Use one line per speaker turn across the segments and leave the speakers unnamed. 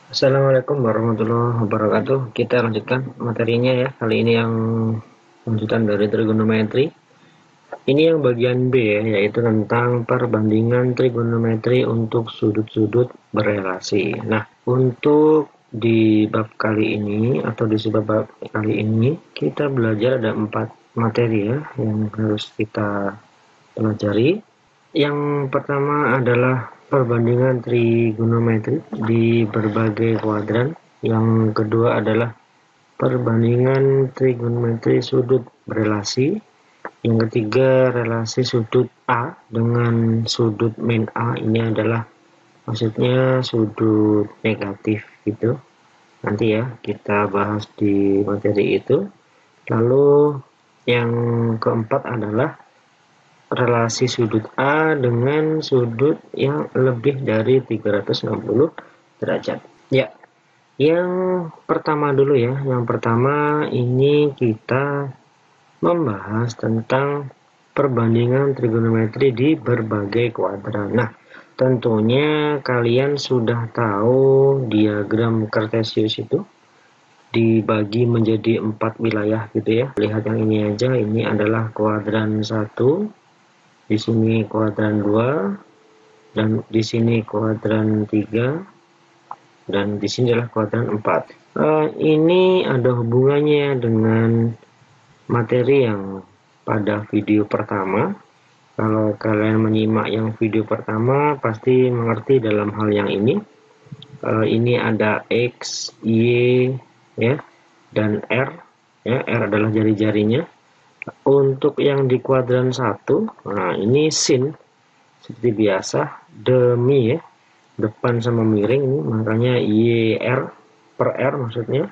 Assalamualaikum warahmatullahi wabarakatuh. Kita lanjutkan materinya ya. Kali ini yang lanjutan dari trigonometri. Ini yang bagian B ya, yaitu tentang perbandingan trigonometri untuk sudut-sudut berelasi. Nah, untuk di bab kali ini atau di sebab kali ini kita belajar ada 4 materi ya yang harus kita pelajari. Yang pertama adalah perbandingan trigonometri di berbagai kuadran. Yang kedua adalah perbandingan trigonometri sudut berelasi. Yang ketiga, relasi sudut A dengan sudut min A. Ini adalah maksudnya sudut negatif gitu. Nanti ya kita bahas di materi itu. Lalu yang keempat adalah relasi sudut A dengan sudut yang lebih dari 360 derajat. Ya, yang pertama dulu ya. Yang pertama ini kita membahas tentang perbandingan trigonometri di berbagai kuadran. Nah, tentunya kalian sudah tahu diagram kartesius itu dibagi menjadi 4 wilayah gitu ya. Lihat yang ini aja, ini adalah kuadran 1, di sini kuadran 2, dan di sini kuadran 3, dan di sini adalah kuadran 4. Ini ada hubungannya dengan materi yang pada video pertama. Kalau kalian menyimak yang video pertama pasti mengerti dalam hal yang ini. Ini ada X, Y ya, dan R ya. R adalah jari-jarinya. Untuk yang di kuadran 1, nah ini sin seperti biasa, demi ya, depan sama miring ini, makanya YR per R maksudnya.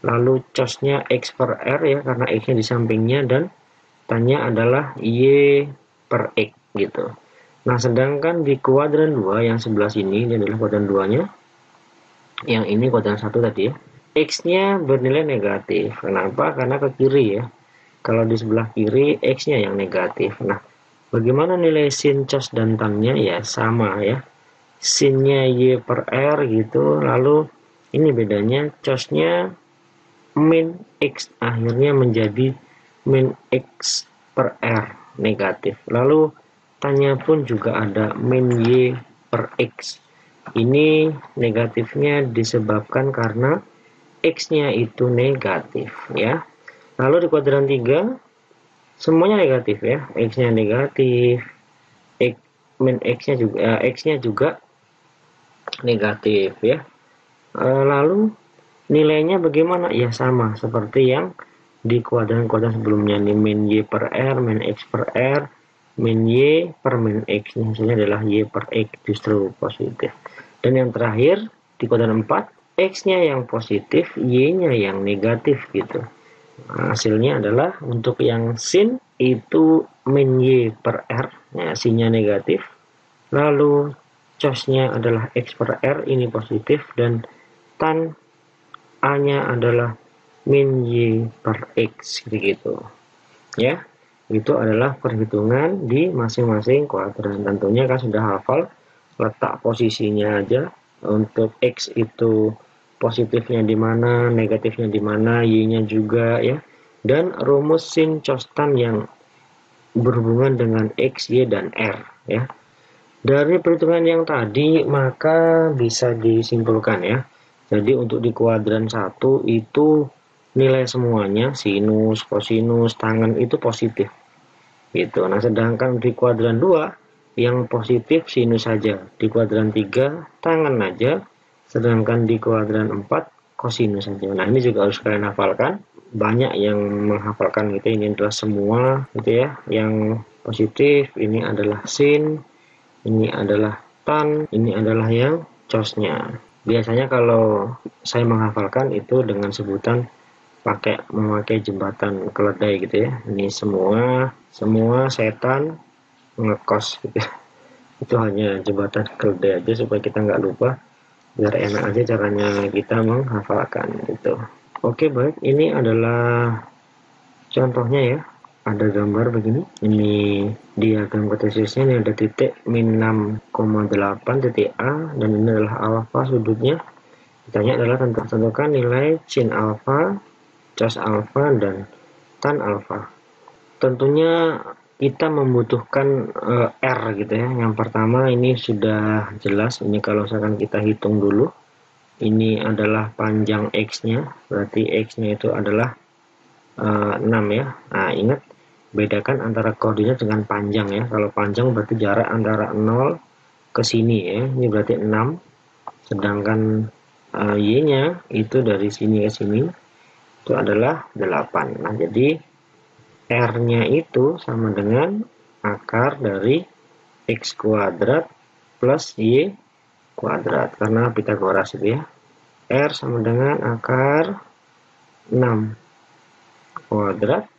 Lalu cosnya X per R ya, karena X nya di sampingnya, dan tanya adalah Y per X gitu. Nah, sedangkan di kuadran 2 yang sebelah sini, ini adalah kuadran 2 nya, yang ini kuadran 1 tadi ya, X nya bernilai negatif. Kenapa? Karena ke kiri ya. Kalau di sebelah kiri X nya yang negatif. Nah, bagaimana nilai sin, cos, dan tan-nya? Ya sama ya, sin-nya Y per R gitu. Lalu ini bedanya, cos-nya min X, akhirnya menjadi min X per R negatif. Lalu tanya pun juga ada min Y per X. Ini negatifnya disebabkan karena X-nya itu negatif ya. Lalu di kuadran 3 semuanya negatif ya. X-nya negatif, min X-nya juga X-nya juga negatif ya. Lalu nilainya bagaimana? Ya sama seperti yang di kuadran-kuadran sebelumnya, nih min Y per R, min X per R, min Y per min X. Ini hasilnya adalah Y per X, justru positif. Dan yang terakhir di kuadran 4, X-nya yang positif, Y-nya yang negatif gitu. Nah, hasilnya adalah untuk yang sin itu min Y per R, ya, sin-nya negatif. Lalu cos-nya adalah X per R, ini positif, dan tan A-nya adalah min Y per X gitu ya. Itu adalah perhitungan di masing-masing kuadran. Tentunya kan sudah hafal letak posisinya aja. Untuk X itu positifnya di mana, negatifnya di mana, Y-nya juga ya. Dan rumus sin, cos, tan yang berhubungan dengan X, Y, dan R ya. Dari perhitungan yang tadi maka bisa disimpulkan ya. Jadi untuk di kuadran 1 itu nilai semuanya, sinus, kosinus, tangen itu positif gitu. Nah, sedangkan di kuadran 2 yang positif sinus saja, di kuadran 3 tangen aja, sedangkan di kuadran 4 kosinus saja. Nah, ini juga harus kalian hafalkan. Banyak yang menghafalkan gitu. Ini adalah semua gitu ya. Yang positif ini adalah sin, ini adalah tan, ini adalah yang cosnya. Biasanya kalau saya menghafalkan itu dengan sebutan memakai jembatan keledai gitu ya. Ini semua setan ngekos gitu. Itu hanya jembatan keledai aja supaya kita nggak lupa, biar enak aja caranya kita menghafalkan gitu. Oke, baik, ini adalah contohnya ya. Ada gambar begini, ini diagram kartesiusnya, ini ada titik min 6,8 titik A, dan ini adalah alfa sudutnya. Ditanya adalah tentang tentukan nilai sin alfa, cos alfa, dan tan alfa. Tentunya kita membutuhkan R gitu ya. Yang pertama ini sudah jelas, ini kalau misalkan kita hitung dulu, ini adalah panjang X-nya, berarti X-nya itu adalah 6 ya. Nah, ingat bedakan antara koordinat dengan panjang ya. Kalau panjang berarti jarak antara 0 ke sini ya. Ini berarti 6. Sedangkan Y-nya itu dari sini ke sini itu adalah 8. Nah, jadi R-nya itu sama dengan akar dari X kuadrat plus Y kuadrat. Karena Pitagoras itu ya. R sama dengan akar 6 kuadrat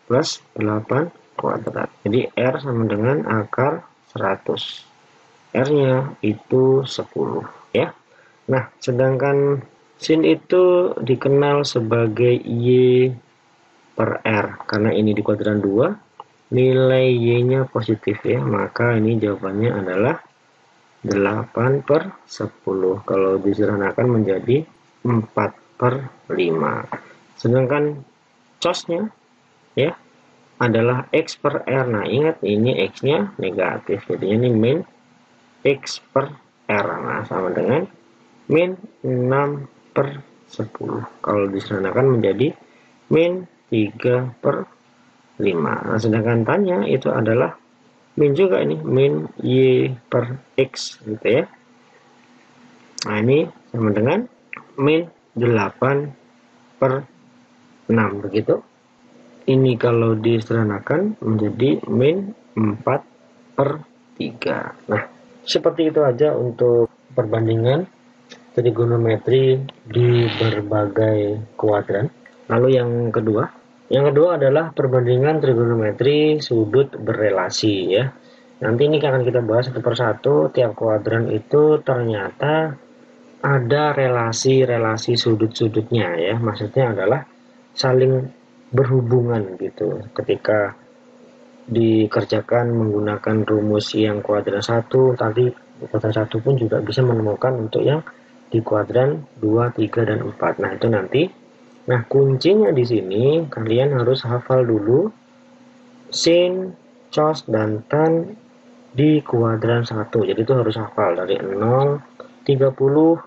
plus 8 kuadrat. Jadi R sama dengan akar 100. R-nya itu 10 ya. Nah, sedangkan sin itu dikenal sebagai Y per R. Karena ini di kuadran 2, nilai Y-nya positif ya. Maka ini jawabannya adalah 8 per 10. Kalau disederhanakan menjadi 4 per 5. Sedangkan cosnya ya adalah X per R. Nah, ingat ini X-nya negatif. Jadinya ini min X per R. Nah, sama dengan min 6 per 10. Kalau disederhanakan menjadi min 3 per 5. Nah, sedangkan tanya itu adalah min juga ini, min Y per X gitu ya. Nah, ini sama dengan min 8 per 6 begitu. Ini kalau disederhanakan menjadi min 4 per 3. Nah, seperti itu aja untuk perbandingan trigonometri di berbagai kuadran. Lalu yang kedua adalah perbandingan trigonometri sudut berrelasi ya. Nanti ini akan kita bahas satu persatu. Tiap kuadran itu ternyata ada relasi-relasi sudut-sudutnya ya. Maksudnya adalah saling berhubungan gitu. Ketika dikerjakan menggunakan rumus yang kuadran 1, tadi kuadran 1 pun juga bisa menemukan untuk yang di kuadran 2, 3, dan 4. Nah, itu nanti. Nah, kuncinya di sini kalian harus hafal dulu sin, cos, dan tan di kuadran 1. Jadi itu harus hafal dari 0, 30,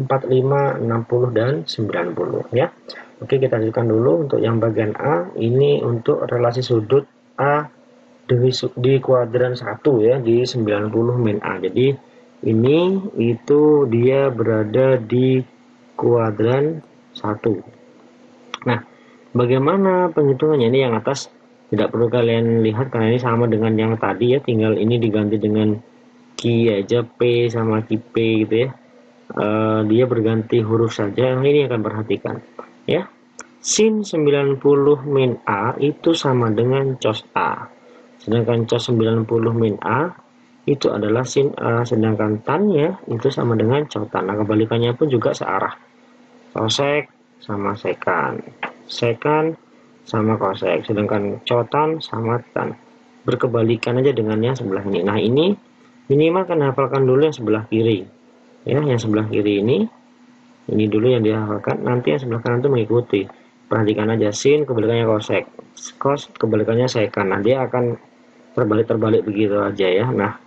45, 60, dan 90 ya. Oke, kita lanjutkan dulu untuk yang bagian A. Ini untuk relasi sudut A di kuadran 1 ya, di 90 min A. Jadi ini itu dia berada di kuadran 1. Nah, bagaimana penghitungannya? Ini yang atas tidak perlu kalian lihat karena ini sama dengan yang tadi ya, tinggal ini diganti dengan Q aja, P sama Q P gitu ya. Dia berganti huruf saja. Nah, ini akan perhatikan ya. Sin 90 min A itu sama dengan cos A. Sedangkan cos 90 min A itu adalah sin A, sedangkan tannya itu sama dengan cotan. Nah, kebalikannya pun juga searah. Cosek sama sekan, sekan sama kosek, sedangkan cotan sama tan. Berkebalikan aja dengan yang sebelah ini. Nah, ini minimal kan hafalkan dulu yang sebelah kiri ya. Yang sebelah kiri ini dulu yang dihafalkan, nanti yang sebelah kanan itu mengikuti. Perhatikan aja, sin kebalikannya kosek, kos kebalikannya sekan. Nah, dia akan terbalik begitu aja ya. Nah,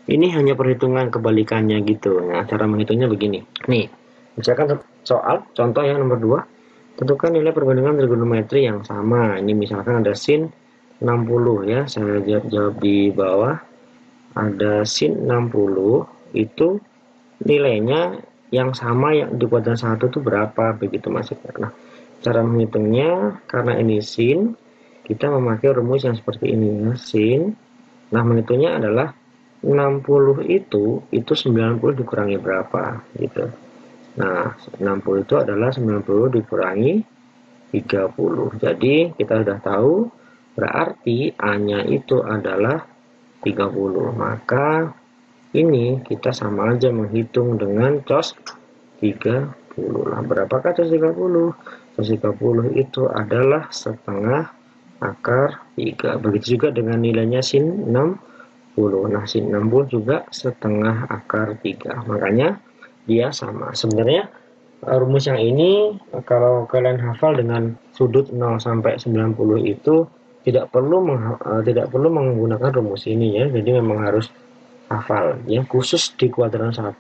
ini hanya perhitungan kebalikannya gitu. Nah, cara menghitungnya begini nih. Misalkan soal contoh yang nomor 2, tentukan nilai perbandingan trigonometri yang sama. Ini misalkan ada sin 60 ya, saya jawab di bawah. Ada sin 60 itu nilainya yang sama yang di kuadran 1 itu berapa begitu maksudnya. Nah, cara menghitungnya karena ini sin, kita memakai rumus yang seperti ini ya, sin. Nah, menghitungnya adalah 60 itu 90 dikurangi berapa gitu. Nah, 60 itu adalah 90 dikurangi 30. Jadi, kita sudah tahu berarti A-nya itu adalah 30. Maka ini kita sama aja menghitung dengan cos 30. Nah, berapakah cos 30? Cos 30 itu adalah setengah akar 3. Begitu juga dengan nilainya sin 60. Nah, sin 60 juga setengah akar 3. Makanya dia sama. Sebenarnya rumus yang ini kalau kalian hafal dengan sudut 0 sampai 90 itu tidak perlu menggunakan rumus ini ya. Jadi memang harus hafal ya. Khusus di kuadran 1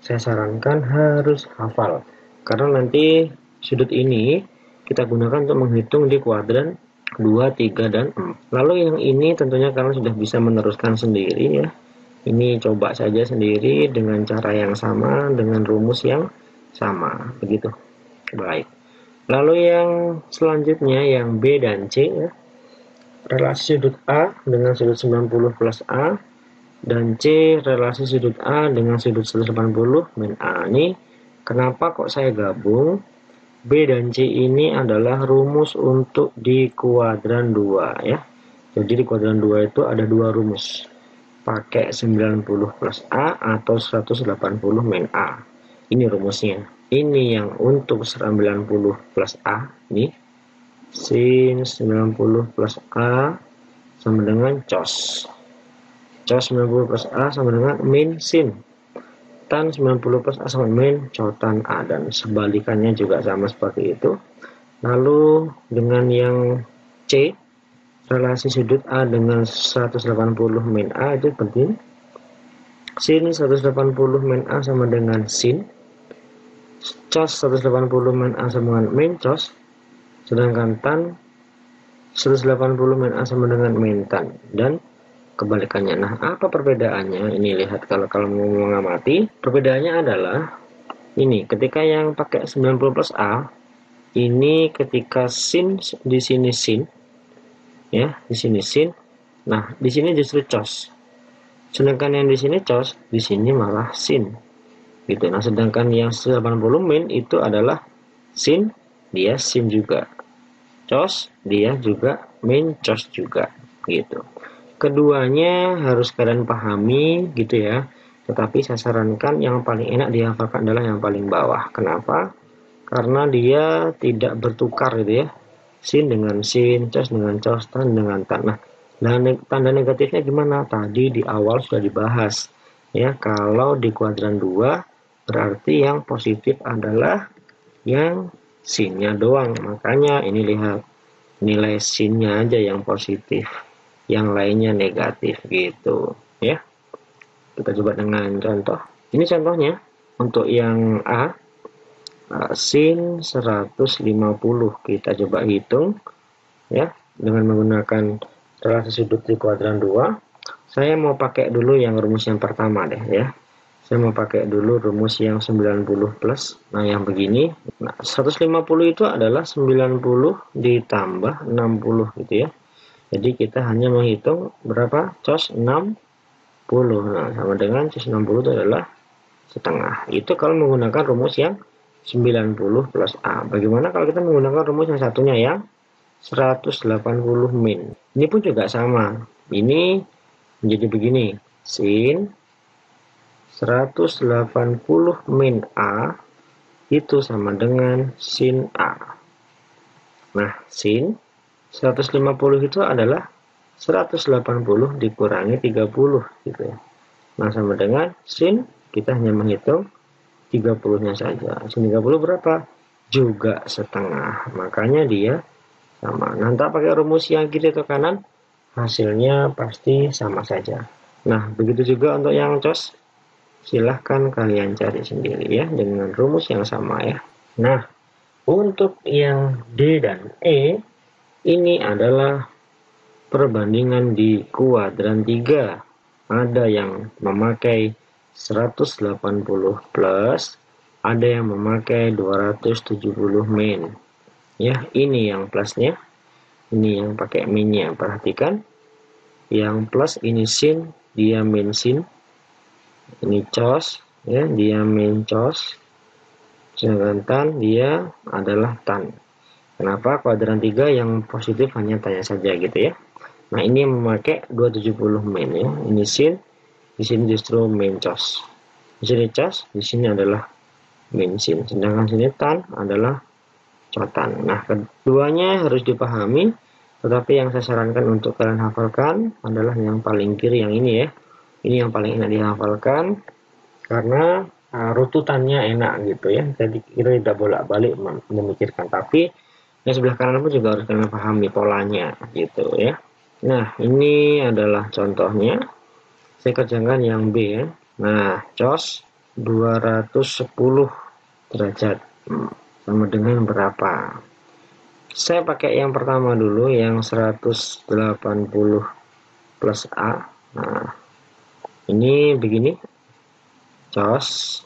saya sarankan harus hafal. Karena nanti sudut ini kita gunakan untuk menghitung di kuadran 2, 3, dan 4. Lalu yang ini tentunya kalian sudah bisa meneruskan sendiri ya. Ini coba saja sendiri dengan cara yang sama, dengan rumus yang sama, begitu. Baik. Lalu yang selanjutnya yang B dan C ya. Relasi sudut A dengan sudut 90 plus A dan C relasi sudut A dengan sudut 180 min A. Ini kenapa kok saya gabung? B dan C ini adalah rumus untuk di kuadran 2 ya. Jadi di kuadran 2 itu ada dua rumus. Pakai 90 plus A atau 180 min A. Ini rumusnya. Ini yang untuk 90 plus A. Ini sin 90 plus A sama dengan cos. Cos 90 plus A sama dengan min sin. Tan 90 plus A sama min cotan A. Dan sebalikannya juga sama seperti itu. Lalu dengan yang C, relasi sudut A dengan 180 min A itu penting. Sin 180 min A sama dengan sin. Cos 180 min A sama dengan min cos. Sedangkan tan 180 min A sama dengan min tan. Dan kebalikannya. Nah, apa perbedaannya? Ini lihat kalau mau mengamati. Perbedaannya adalah ini, ketika yang pakai 90 plus A, ini ketika sin di sini sin ya, di sini sin. Nah, di sini justru cos. Sedangkan yang di sini cos, di sini malah sin. Gitu. Nah, sedangkan yang 180 min itu adalah sin, dia sin juga. Cos, dia juga min cos juga. Gitu. Keduanya harus kalian pahami gitu ya. Tetapi saya sarankan yang paling enak dihafalkan adalah yang paling bawah. Kenapa? Karena dia tidak bertukar gitu ya. Sin dengan sin, cos dengan cos, tan dengan tan. Nah, tanda negatifnya gimana? Tadi di awal sudah dibahas. Ya, kalau di kuadran 2 berarti yang positif adalah yang sinnya doang. Makanya ini lihat, nilai sinnya aja yang positif, yang lainnya negatif gitu ya. Kita coba dengan contoh. Ini contohnya untuk yang A, sin 150 kita coba hitung ya dengan menggunakan relasi sudut di kuadran 2. Saya mau pakai dulu yang rumus yang pertama deh ya. Saya mau pakai dulu rumus yang 90 plus. Nah, yang begini. Nah, 150 itu adalah 90 ditambah 60 gitu ya. Jadi kita hanya menghitung berapa? Cos 60. Nah, sama dengan cos 60 itu adalah setengah. Itu kalau menggunakan rumus yang 90 plus A. Bagaimana kalau kita menggunakan rumus yang satunya yang 180 min? Ini pun juga sama. Ini menjadi begini. Sin 180 min A itu sama dengan sin A. Nah, sin 150 itu adalah 180 dikurangi 30 gitu ya. Nah, sama dengan sin, kita hanya menghitung 30-nya saja. Sin 30 berapa? Juga setengah. Makanya dia sama. Nah, entah pakai rumus yang kiri atau kanan, hasilnya pasti sama saja. Nah, begitu juga untuk yang cos. Silahkan kalian cari sendiri ya dengan rumus yang sama ya. Nah, untuk yang D dan E ini adalah perbandingan di kuadran 3. Ada yang memakai 180 plus, ada yang memakai 270 min. Ya, ini yang plusnya. Ini yang pakai minnya. Perhatikan. Yang plus ini sin, dia min sin. Ini cos ya, dia min cos. Sedangkan tan dia adalah tan. Kenapa? Kuadran 3 yang positif hanya tanya saja gitu ya. Nah, ini yang memakai 270 min ya. Ini sin, di sini justru min cos. Di sini cos, di sini adalah min sin. Sedangkan sini tan adalah cotan. Nah, keduanya harus dipahami, tetapi yang saya sarankan untuk kalian hafalkan adalah yang paling kiri yang ini ya. Ini yang paling enak dihafalkan karena rututannya enak gitu ya, jadi kita tidak bolak-balik memikirkan, tapi yang sebelah kanan pun juga harus kalian pahami polanya gitu ya. Nah, ini adalah contohnya, saya kerjakan yang B ya. Nah, cos 210 derajat sama dengan berapa? Saya pakai yang pertama dulu, yang 180 plus A. Nah, ini begini, cos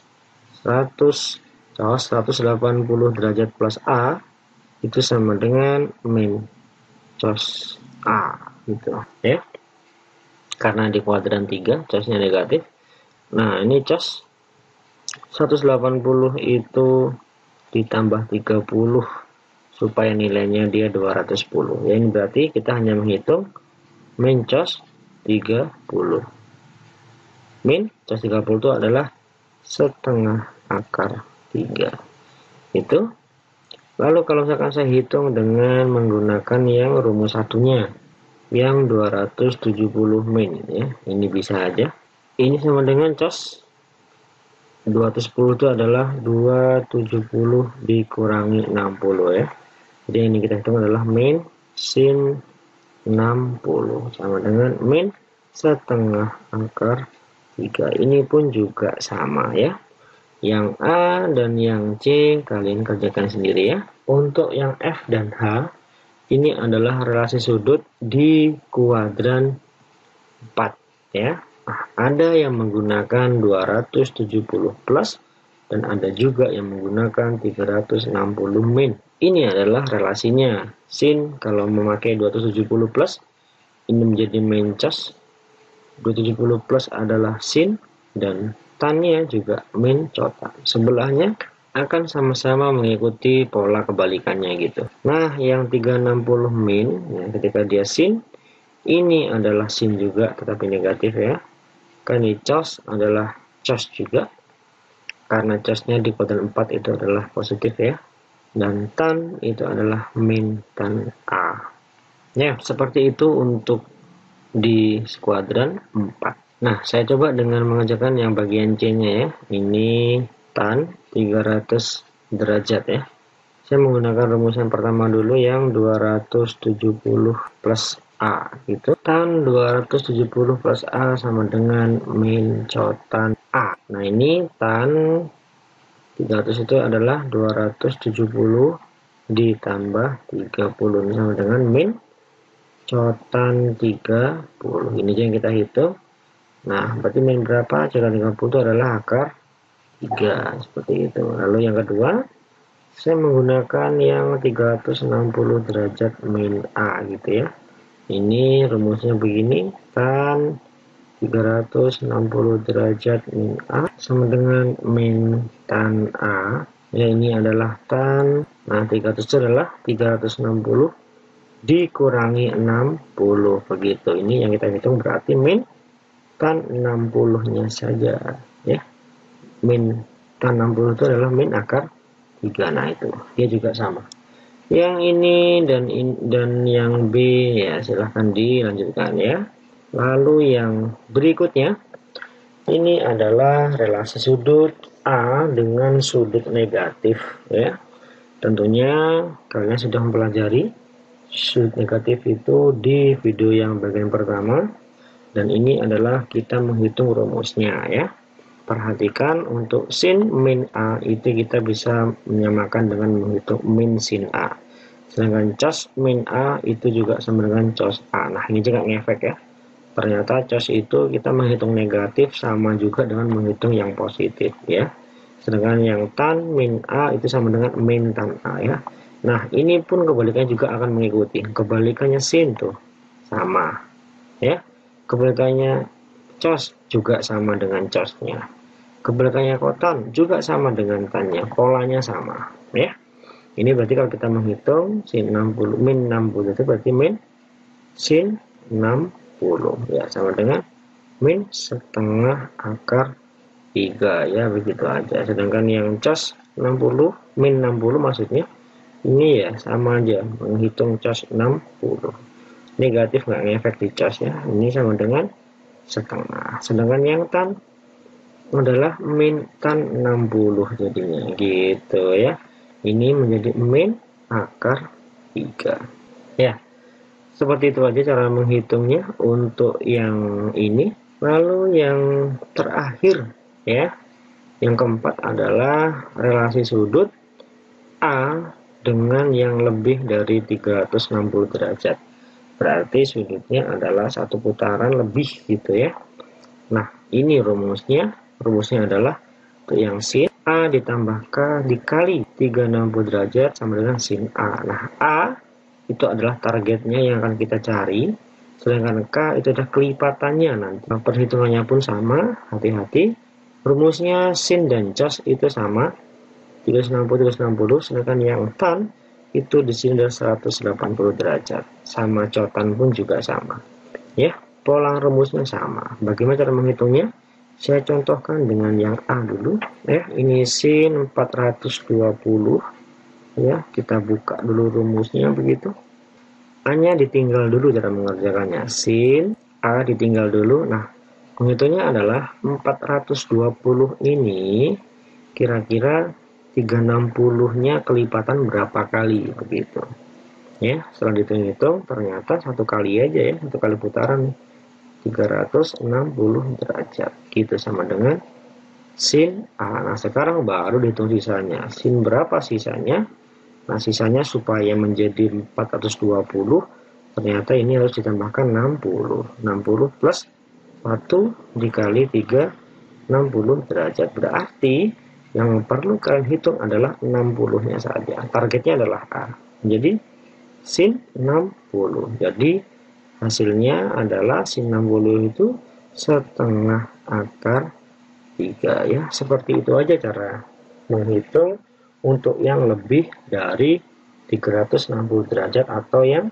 180 derajat plus A itu sama dengan min cos A gitu ya, karena di kuadran 3 cosnya negatif. Nah, ini cos 180 itu ditambah 30 supaya nilainya dia 210 ya. Ini berarti kita hanya menghitung min cos 30. Min cos 30 itu adalah setengah akar 3 itu. Lalu kalau misalkan saya hitung dengan menggunakan yang rumus satunya, yang 270 min ya, ini bisa aja. Ini sama dengan cos 210 itu adalah 270 dikurangi 60 ya. Jadi ini kita hitung adalah min sin 60 sama dengan min setengah akar 3. Ini pun juga sama ya. Yang A dan yang C kalian kerjakan sendiri ya. Untuk yang F dan H, ini adalah relasi sudut di kuadran 4 ya. Nah, ada yang menggunakan 270 plus dan ada juga yang menggunakan 360 min. Ini adalah relasinya. Sin kalau memakai 270 plus ini menjadi min cos. 270 plus adalah sin dan tannya juga min cota. Sebelahnya akan sama-sama mengikuti pola kebalikannya gitu. Nah, yang 360 min ya, ketika dia sin, ini adalah sin juga tetapi negatif ya. Kan ini cos adalah cos juga, karena cosnya di kuadran 4 itu adalah positif ya. Dan tan itu adalah min tan A. Ya, seperti itu untuk di kuadran 4. Nah, saya coba dengan mengerjakan yang bagian C-nya ya. Ini tan 300 derajat ya. Saya menggunakan rumusan pertama dulu yang 270 plus A gitu. Tan 270 plus A sama dengan min cotan A. Nah, ini tan 300 itu adalah 270 ditambah 30 sama dengan min cotan 30. Ini yang kita hitung. Nah, berarti min berapa? Cotan 30 itu adalah akar 3. Seperti itu. Lalu yang kedua, saya menggunakan yang 360 derajat min A gitu ya. Ini rumusnya begini. Tan 360 derajat min A sama dengan min tan A. Ya, ini adalah tan. Nah, 300 itu adalah 360 dikurangi 60 begitu. Ini yang kita hitung berarti min tan 60-nya saja ya. Min tan 60 itu adalah min akar 3. Nah, itu dia juga sama. Yang ini dan yang B ya silahkan dilanjutkan ya. Lalu yang berikutnya ini adalah relasi sudut A dengan sudut negatif ya. Tentunya kalian sudah mempelajari sudut negatif itu di video yang bagian pertama, dan ini adalah kita menghitung rumusnya ya. Perhatikan untuk sin min A itu kita bisa menyamakan dengan menghitung min sin A. Sedangkan cos min A itu juga sama dengan cos A. Nah, ini juga ngefek ya. Ternyata cos itu kita menghitung negatif sama juga dengan menghitung yang positif ya. Sedangkan yang tan min A itu sama dengan min tan A ya. Nah, ini pun kebalikannya juga akan mengikuti. Kebalikannya sin tuh sama ya. Kebalikannya cos juga sama dengan cosnya. Kebalikannya kotan juga sama dengan tannya. Polanya sama ya. Ini berarti kalau kita menghitung sin 60 min 60 itu berarti min sin 60 ya, sama dengan min setengah akar 3 ya, begitu aja. Sedangkan yang cos 60 min 60 maksudnya ini ya sama aja menghitung cos 60. Negatif nggak ngefek di cos ya. Ini sama dengan setengah. Sedangkan yang tan adalah min tan 60 jadinya gitu ya. Ini menjadi min akar 3 ya. Seperti itu aja cara menghitungnya untuk yang ini. Lalu yang terakhir ya, yang keempat adalah relasi sudut A dengan yang lebih dari 360 derajat. Berarti sudutnya adalah satu putaran lebih gitu ya. Nah, ini rumusnya. Rumusnya adalah untuk yang sin A ditambah K dikali 360 derajat sama dengan sin A. Nah, A itu adalah targetnya yang akan kita cari, sedangkan K itu adalah kelipatannya nanti. Nah, perhitungannya pun sama, hati-hati. Rumusnya sin dan cos itu sama, 360, sedangkan yang tan itu di sini adalah 180 derajat. Sama cotan pun juga sama. Ya, pola rumusnya sama. Bagaimana cara menghitungnya? Saya contohkan dengan yang A dulu. Ya, ini sin 420. Ya, kita buka dulu rumusnya begitu. A-nya ditinggal dulu cara mengerjakannya. Sin A ditinggal dulu. Nah, menghitungnya adalah 420 ini kira-kira 360-nya kelipatan berapa kali begitu. Ya, setelah dihitung ternyata satu kali aja ya, satu kali putaran 360 derajat. Gitu sama dengan sin A. Nah, sekarang baru dihitung sisanya. Sin berapa sisanya? Nah, sisanya supaya menjadi 420, ternyata ini harus ditambahkan 60. 60 plus 1 dikali 3, 60 derajat. Berarti yang perlu kalian hitung adalah 60-nya saja. Targetnya adalah A. Jadi, sin 60. Jadi, hasilnya adalah sin 60 itu setengah akar 3 ya. Seperti itu aja cara menghitung untuk yang lebih dari 360 derajat atau yang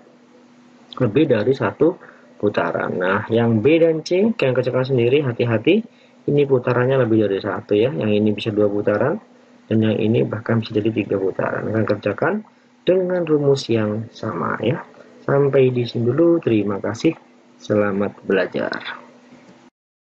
lebih dari satu putaran. Nah, yang B dan C kalian kerjakan sendiri, hati-hati. Ini putarannya lebih dari satu ya. Yang ini bisa 2 putaran dan yang ini bahkan bisa jadi 3 putaran. Kalian kerjakan dengan rumus yang sama ya. Sampai di sini dulu. Terima kasih. Selamat belajar.